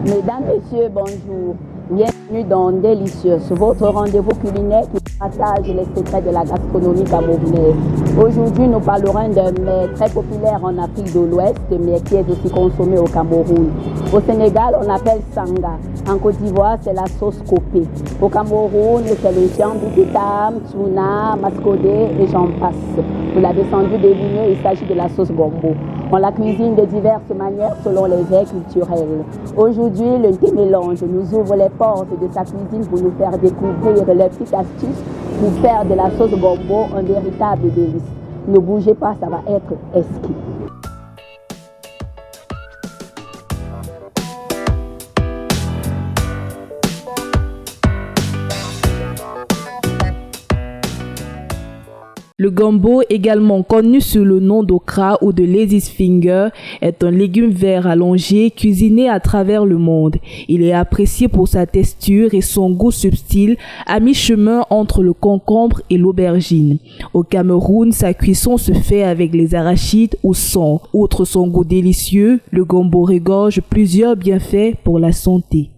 Mesdames, Messieurs, bonjour. Bienvenue dans Délicieuse, votre rendez-vous culinaire qui partage les secrets de la gastronomie camerounaise. Aujourd'hui, nous parlerons d'un mets très populaire en Afrique de l'Ouest, mais qui est aussi consommé au Cameroun. Au Sénégal, on appelle sanga. En Côte d'Ivoire, c'est la sauce copée. Au Cameroun, c'est le jambitam, tuna, mascodé et j'en passe. Vous l'avez sans doute deviné, il s'agit de la sauce gombo. On la cuisine de diverses manières selon les airs culturels. Aujourd'hui, le thé mélange nous ouvre les portes de sa cuisine pour nous faire découvrir les petites astuces pour faire de la sauce gombo un véritable délice. Ne bougez pas, ça va être exquis. Le gombo, également connu sous le nom d'okra ou de lady's finger, est un légume vert allongé cuisiné à travers le monde. Il est apprécié pour sa texture et son goût subtil à mi-chemin entre le concombre et l'aubergine. Au Cameroun, sa cuisson se fait avec les arachides ou son. Outre son goût délicieux, le gombo regorge plusieurs bienfaits pour la santé.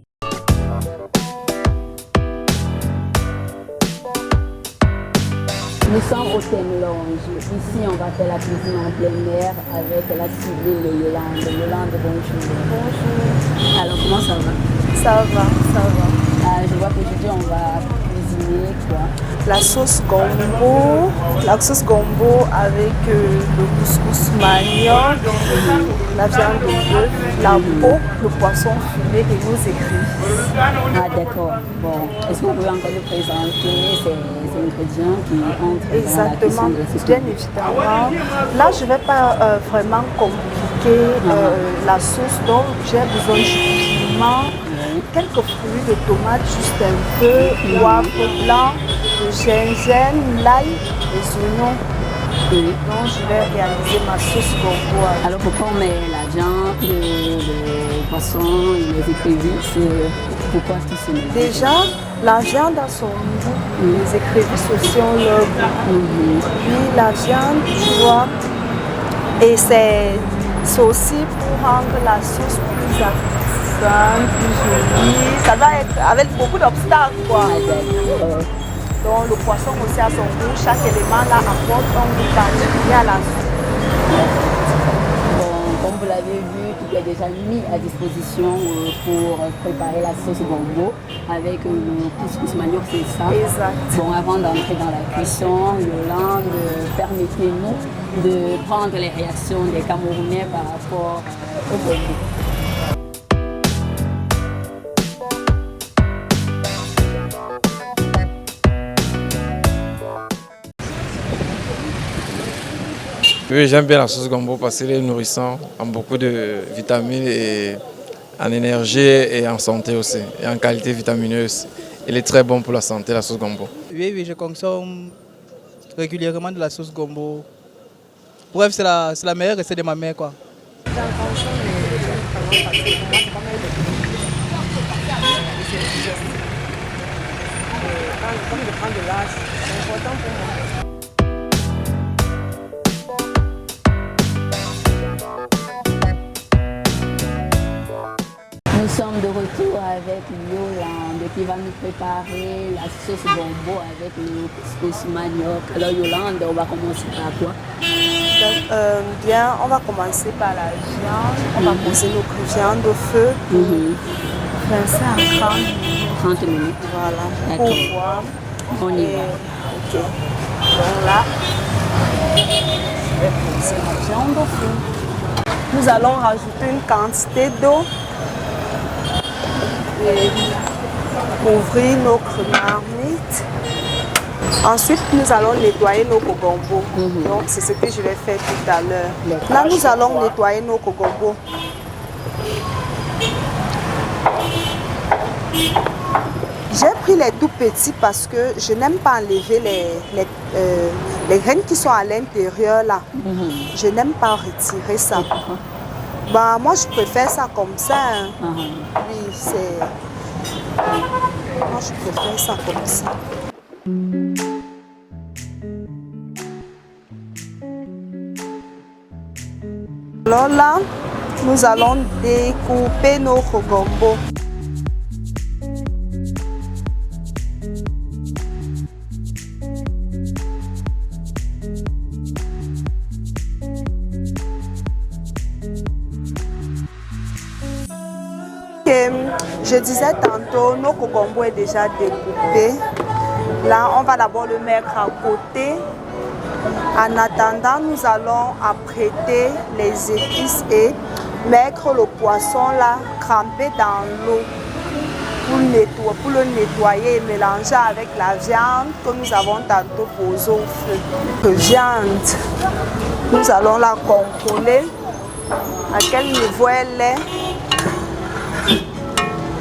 Nous sommes au thé mélange. Ici, on va faire la cuisine en plein air avec la civile et Yolande. Yolande, bonjour. Bonjour. Alors, comment ça va? Ça va. Je vois qu'aujourd'hui, on va cuisiner quoi? La sauce gombo avec le couscous manioc, la viande de bœuf, la peau, le poisson fumé et nos écrits. Ah, d'accord. Bon, est-ce que vous pouvez encore nous présenter ces ingrédients qui entrent Exactement, dans la cuisine de la sauce? bien évidemment. Là, je ne vais pas vraiment compliquer la sauce, donc j'ai besoin du piment, quelques fruits de tomates, juste un peu, poivre blanc, de gingembre, l'ail, les oignons. Donc, je vais réaliser ma sauce gombo. Alors, pourquoi on met la viande, le poisson et les écrevisses? Pourquoi tout ce mélange? Déjà, la viande a son goût, les écrevisses aussi ont leur goût. Puis la viande, tu vois, et c'est aussi pour rendre la sauce plus appétissante, plus jolie. Ça va être avec beaucoup d'obstacles, quoi. Donc le poisson aussi a son goût, chaque élément là apporte un goût particulier à la soupe. Bon, comme vous l'avez vu, tout est déjà mis à disposition pour préparer la sauce gombo avec le couscous manioc, c'est ça? Exact. Bon, avant d'entrer dans la cuisson, Yolande, permettez-nous de prendre les réactions des Camerounais par rapport au gombo. Oui, j'aime bien la sauce gombo parce qu'elle est nourrissante en beaucoup de vitamines et en énergie et en santé aussi, et en qualité vitamineuse. Elle est très bonne pour la santé, la sauce gombo. Oui, je consomme régulièrement de la sauce gombo. Bref, c'est la meilleure recette de ma mère, quoi. Nous sommes de retour avec Yolande qui va nous préparer la sauce gombo avec le couscous manioc. Alors Yolande, on va commencer par quoi? Bien, on va commencer par la viande. On va poser notre viande au feu pour faire ça en 30 minutes. 30 minutes. Voilà, D'accord. pour voir. On y va. Ok. Donc là, je vais poser la viande au feu. Nous allons rajouter une quantité d'eau et ouvrir notre marmite. Ensuite, nous allons nettoyer nos cogombo. Donc, c'est ce que je vais faire tout à l'heure. Là, nous allons nettoyer nos cogombo. J'ai pris les tout petits parce que je n'aime pas enlever les graines qui sont à l'intérieur là. Je n'aime pas retirer ça. Bah, moi, je préfère ça comme ça. Hein. Oui, c'est... Moi, je préfère ça comme ça. Alors là, nous allons découper nos gombo. Je disais tantôt, nos gombo est déjà découpé. Là, on va d'abord le mettre à côté. En attendant, nous allons apprêter les épices et mettre le poisson là, trempé dans l'eau pour le nettoyer et mélanger avec la viande que nous avons tantôt posée au feu. Viande, nous allons la contrôler à quel niveau elle est.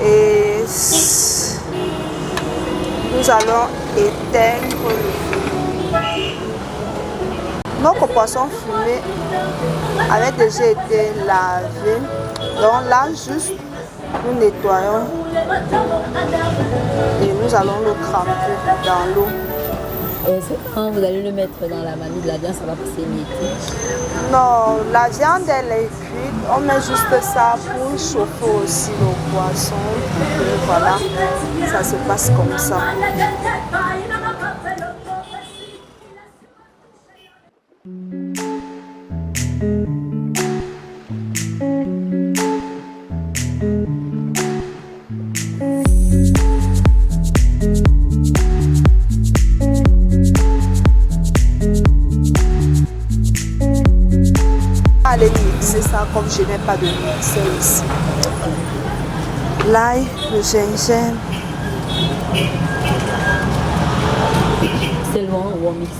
Et nous allons éteindre le feu. Notre poisson fumé avait déjà été lavé. Donc là, juste nous nettoyons et nous allons le tremper dans l'eau. Quand vous allez le mettre dans la marmite, la viande, ça va passer mieux. Non, la viande elle est cuite. On met juste ça pour chauffer aussi le poisson. Et voilà, ça se passe comme ça. Allez mixer ça comme je n'ai pas de mixeur ici. L'ail, le gingembre. C'est loin ou on mixe?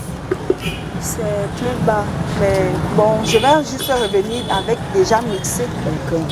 C'est plus bas. Mais bon, je vais juste revenir avec déjà mixé. D'accord.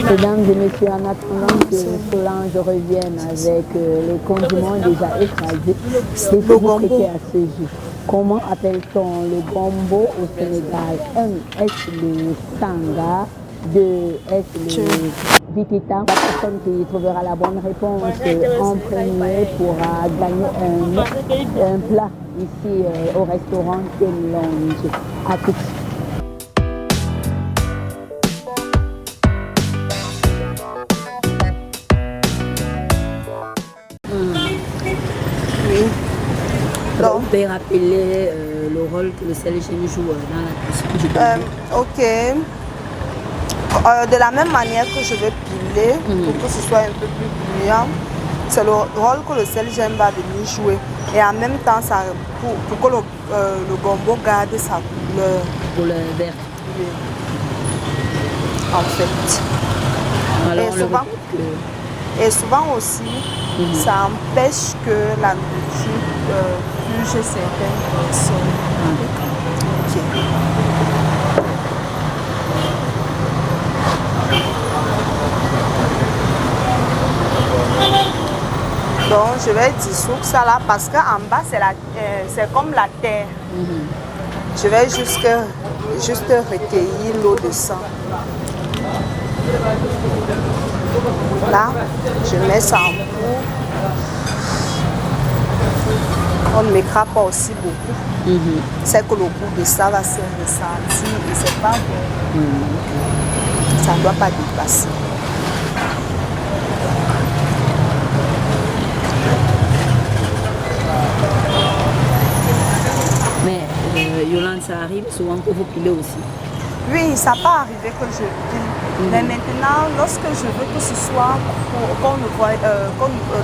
Mesdames et messieurs, en attendant que Solange revienne avec les condiments déjà écrasés, c'est que vous prêtez à ce jus. Comment appelle-t-on le gombo au Sénégal? 1. Est-ce le sanga? 2. Est-ce le vitita? La personne qui trouvera la bonne réponse en premier pourra gagner un plat ici au restaurant Kenlonge. À tout de suite. Donc, vous pouvez rappeler le rôle que le sel-gemme joue dans la cuisine. Ok. De la même manière que je vais piler, pour que ce soit un peu plus brillant, c'est le rôle que le sel-gemme va venir jouer. Et en même temps, ça, pour que le gombo garde sa couleur. Pour le vert. Oui. En fait. Alors, et souvent aussi, ça empêche que la nourriture touche certaines personnes. Ok. Donc je vais dissoudre ça là parce qu'en bas c'est comme la terre. Je vais juste recueillir l'eau de sang. Là, je mets ça en pot. On ne mettra pas aussi beaucoup. C'est que le goût de ça va se ressentir et c'est pas bon. Ça ne doit pas dépasser. Mais Yolande, ça arrive souvent que vous pilez aussi. Oui, ça peut arriver que je plie. Mais maintenant, lorsque je veux que ce soit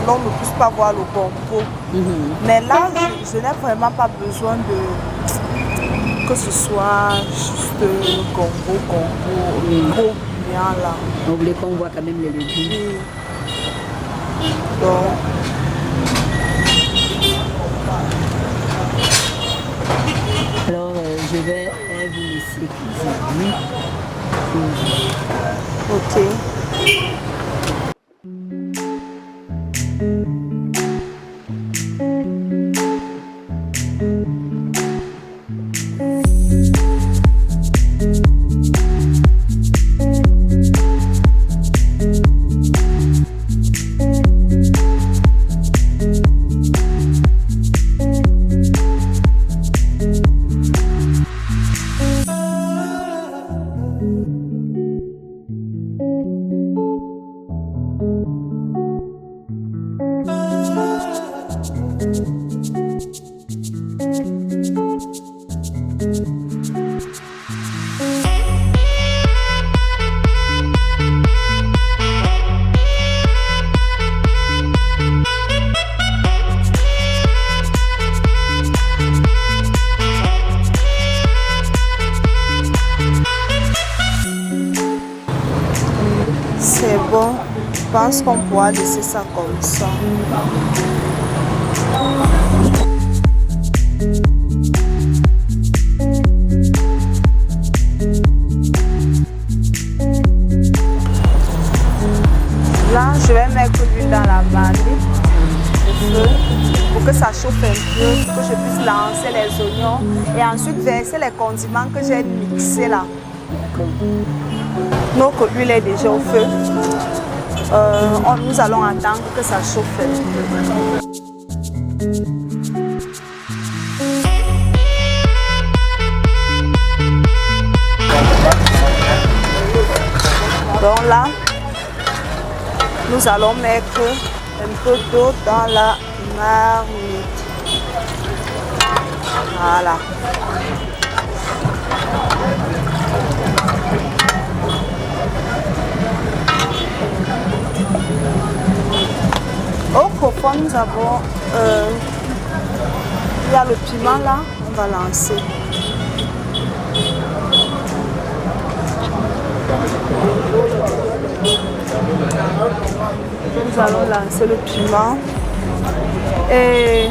l'on ne puisse pas voir le gombo. Mais là, je n'ai vraiment pas besoin de que ce soit juste gombo, trop bien là. Vous voulez qu'on voit quand même les légumes? Oui. Donc, Alors, je vais vous laisser cuisiner. ok. C'est bon, je pense qu'on pourra laisser ça comme ça. Là, je vais mettre l'huile dans la vanille au feu pour que ça chauffe un peu, pour que je puisse lancer les oignons et ensuite verser les condiments que j'ai mixés là. Donc l'huile est déjà au feu. Nous allons attendre que ça chauffe un peu. Donc là, nous allons mettre un peu d'eau dans la marmite. Voilà. Au profond, nous avons il y a le piment là, on va lancer. Nous allons lancer le piment et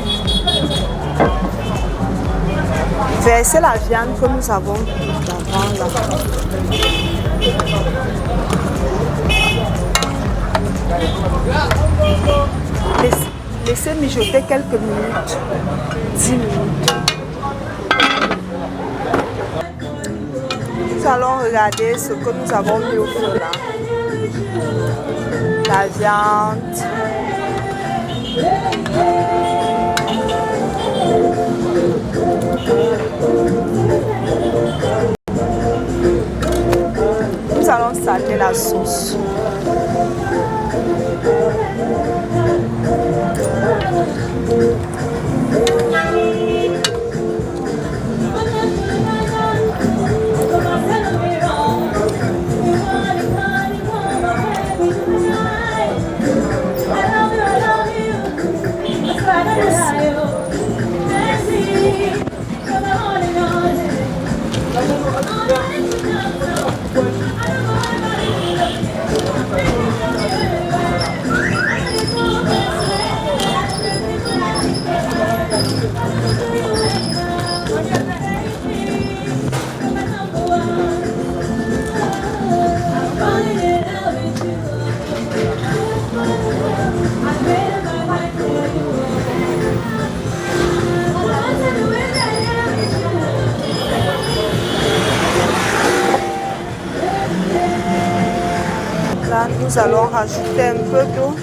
verser la viande que nous avons d'avant là. Laissez mijoter quelques minutes, 10 minutes. Nous allons regarder ce que nous avons mis au feu là. La viande. Nous allons saler la sauce. Là, nous allons rajouter un peu d'eau.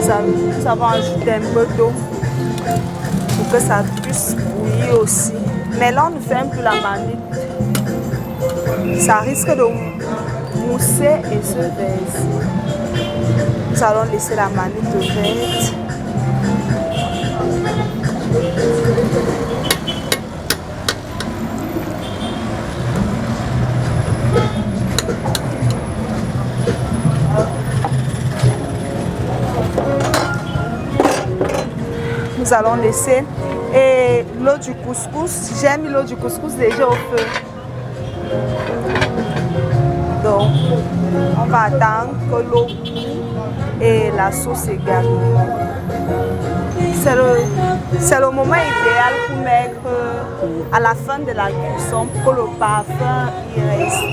nous avons ajouté un peu d'eau pour que ça puisse bouillir aussi. Mais là, on ne fait un peu la manite. Ça risque de mousser et se verser. Nous allons laisser la manite verte. Nous allons laisser et l'eau du couscous, j'ai mis l'eau du couscous déjà au feu. Donc on va attendre que l'eau coule et la sauce également. C'est le moment idéal pour mettre à la fin de la cuisson pour que le parfum y reste.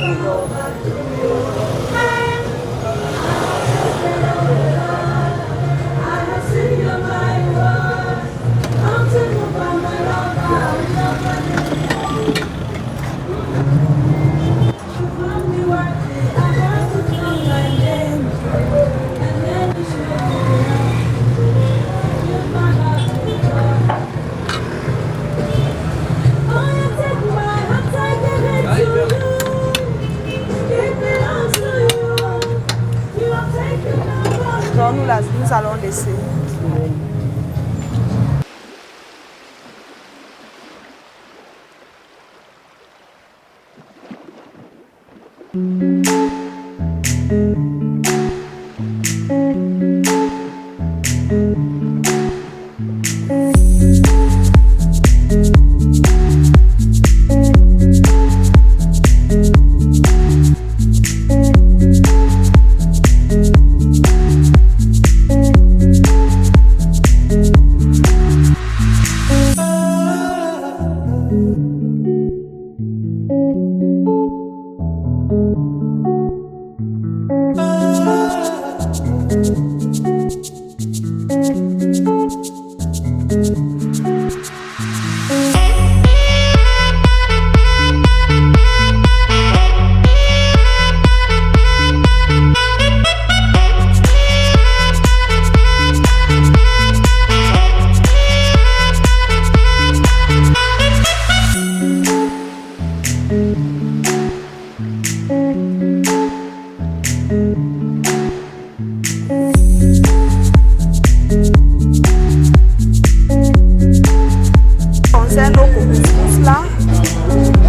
Donc nous allons laisser.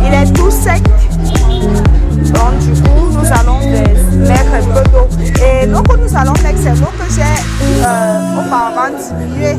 Il est tout sec, donc du coup nous allons mettre un peu d'eau. Et l'eau que nous allons mettre, c'est l'eau que j'ai auparavant diminuée.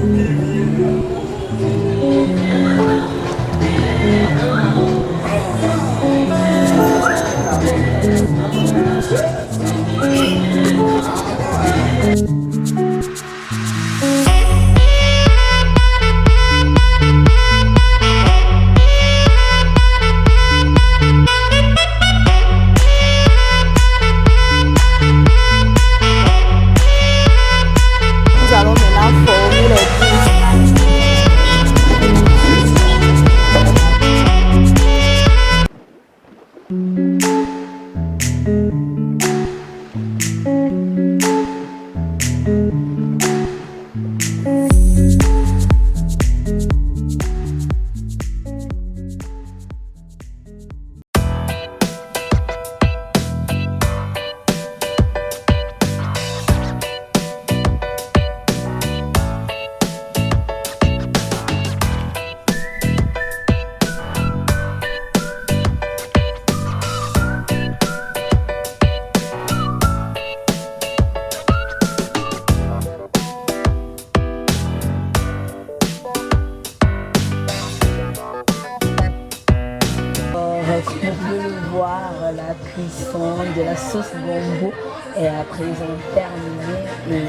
Vous pouvez le voir, la cuisson de la sauce gombo est à présent terminée et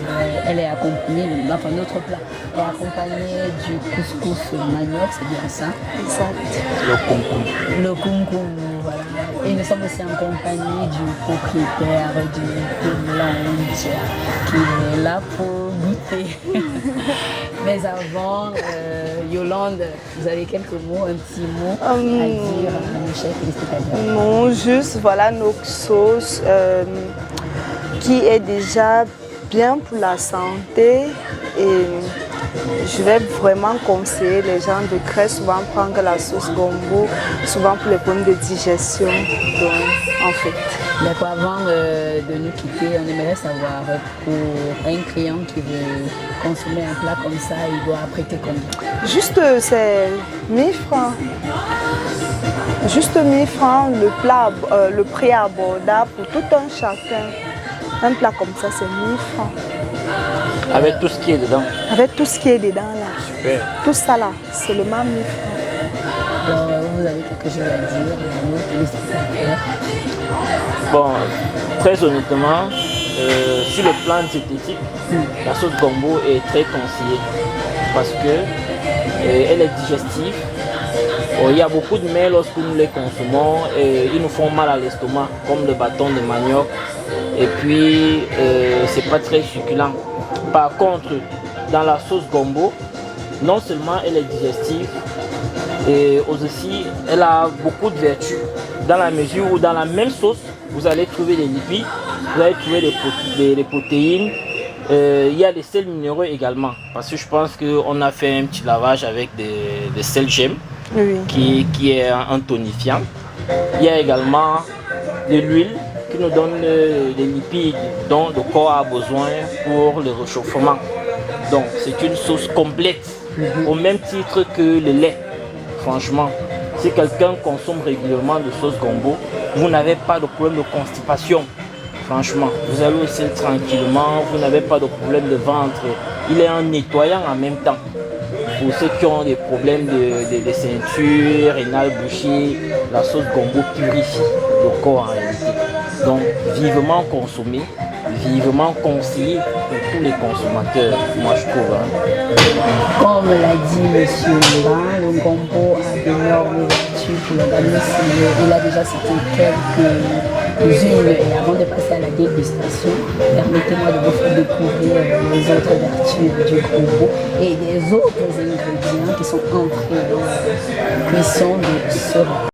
elle est accompagnée, enfin notre plat est accompagné du couscous manioc, c'est bien ça? Exact. Le concombre, voilà. Et nous sommes aussi en compagnie du propriétaire du lounge qui est là pour goûter. Mais avant, Yolande, vous avez quelques mots, un petit mot à dire à nos chefs téléspectateurs? Non, juste voilà nos sauces qui est déjà bien pour la santé et je vais vraiment conseiller les gens de très souvent prendre la sauce gombo, souvent pour les problèmes de digestion. Donc, en fait. D'accord, avant de nous quitter, on aimerait savoir pour un client qui veut consommer un plat comme ça, il doit prêter combien? Juste, c'est 1000 francs. Juste 1000 francs, le prix abordable pour tout un chacun. Un plat comme ça, c'est 1000 francs. Avec tout ce qui est dedans. Avec tout ce qui est dedans là. Super. Tout ça là, c'est le même 1000 francs. Alors, vous avez quelque chose à dire? Bon, très honnêtement, sur le plan diététique, la sauce gombo est très conseillée parce que elle est digestive. Il y a beaucoup de mets lorsque nous les consommons et ils nous font mal à l'estomac, comme le bâton de manioc. Et puis, c'est pas très succulent. Par contre, dans la sauce gombo, non seulement elle est digestive, et aussi elle a beaucoup de vertus. Dans la mesure où dans la même sauce, vous allez trouver des lipides, vous allez trouver des protéines. Il y a des sels minéraux également. Parce que je pense qu'on a fait un petit lavage avec des sels gemmes, oui, qui est un tonifiant. Il y a également de l'huile qui nous donne des lipides dont le corps a besoin pour le réchauffement. Donc c'est une sauce complète, au même titre que le lait. Franchement, si quelqu'un consomme régulièrement de sauce gombo, vous n'avez pas de problème de constipation. Franchement, vous allez aussi tranquillement, vous n'avez pas de problème de ventre. Il est un nettoyant en même temps. Pour ceux qui ont des problèmes de ceinture, rénale bouchée, la sauce gombo purifie le corps en réalité. Donc, vivement consommé, vivement conseillé pour tous les consommateurs, moi je trouve. Comme l'a dit M. Mba, le gombo a d'énormes vertus pour l'organisme. Il a déjà cité quelques-unes. Et avant de passer à la dégustation, permettez-moi de vous faire découvrir les autres vertus du gombo et des autres ingrédients qui sont entrés dans la cuisson de ce repas.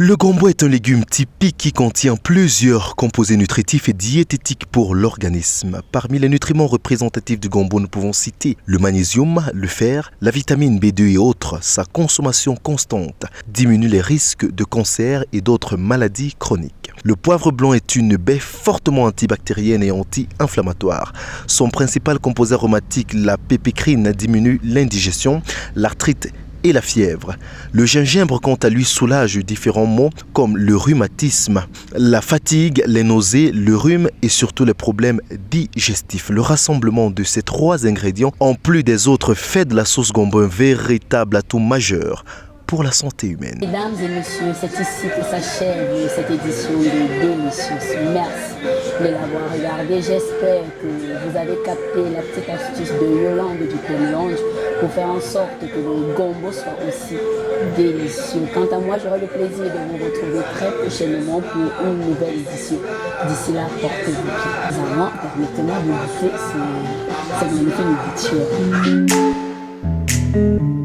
Le gombo est un légume typique qui contient plusieurs composés nutritifs et diététiques pour l'organisme. Parmi les nutriments représentatifs du gombo, nous pouvons citer le magnésium, le fer, la vitamine B2 et autres. Sa consommation constante diminue les risques de cancer et d'autres maladies chroniques. Le poivre blanc est une baie fortement antibactérienne et anti-inflammatoire. Son principal composé aromatique, la pépécrine, diminue l'indigestion, l'arthrite et la fièvre. Le gingembre, quant à lui, soulage différents maux comme le rhumatisme, la fatigue, les nausées, le rhume et surtout les problèmes digestifs. Le rassemblement de ces trois ingrédients, en plus des autres, fait de la sauce gombo un véritable atout majeur pour la santé humaine. Mesdames et messieurs, c'est ici que s'achève cette édition de Délicieuses. Merci de l'avoir regardé. J'espère que vous avez capté la petite astuce de Yolande du Pémélange pour faire en sorte que le gombo soit aussi délicieux. Quant à moi, j'aurai le plaisir de vous retrouver très prochainement pour une nouvelle édition. D'ici là, portez-vous bien. Avant, permettez-moi de goûter cette magnifique nourriture.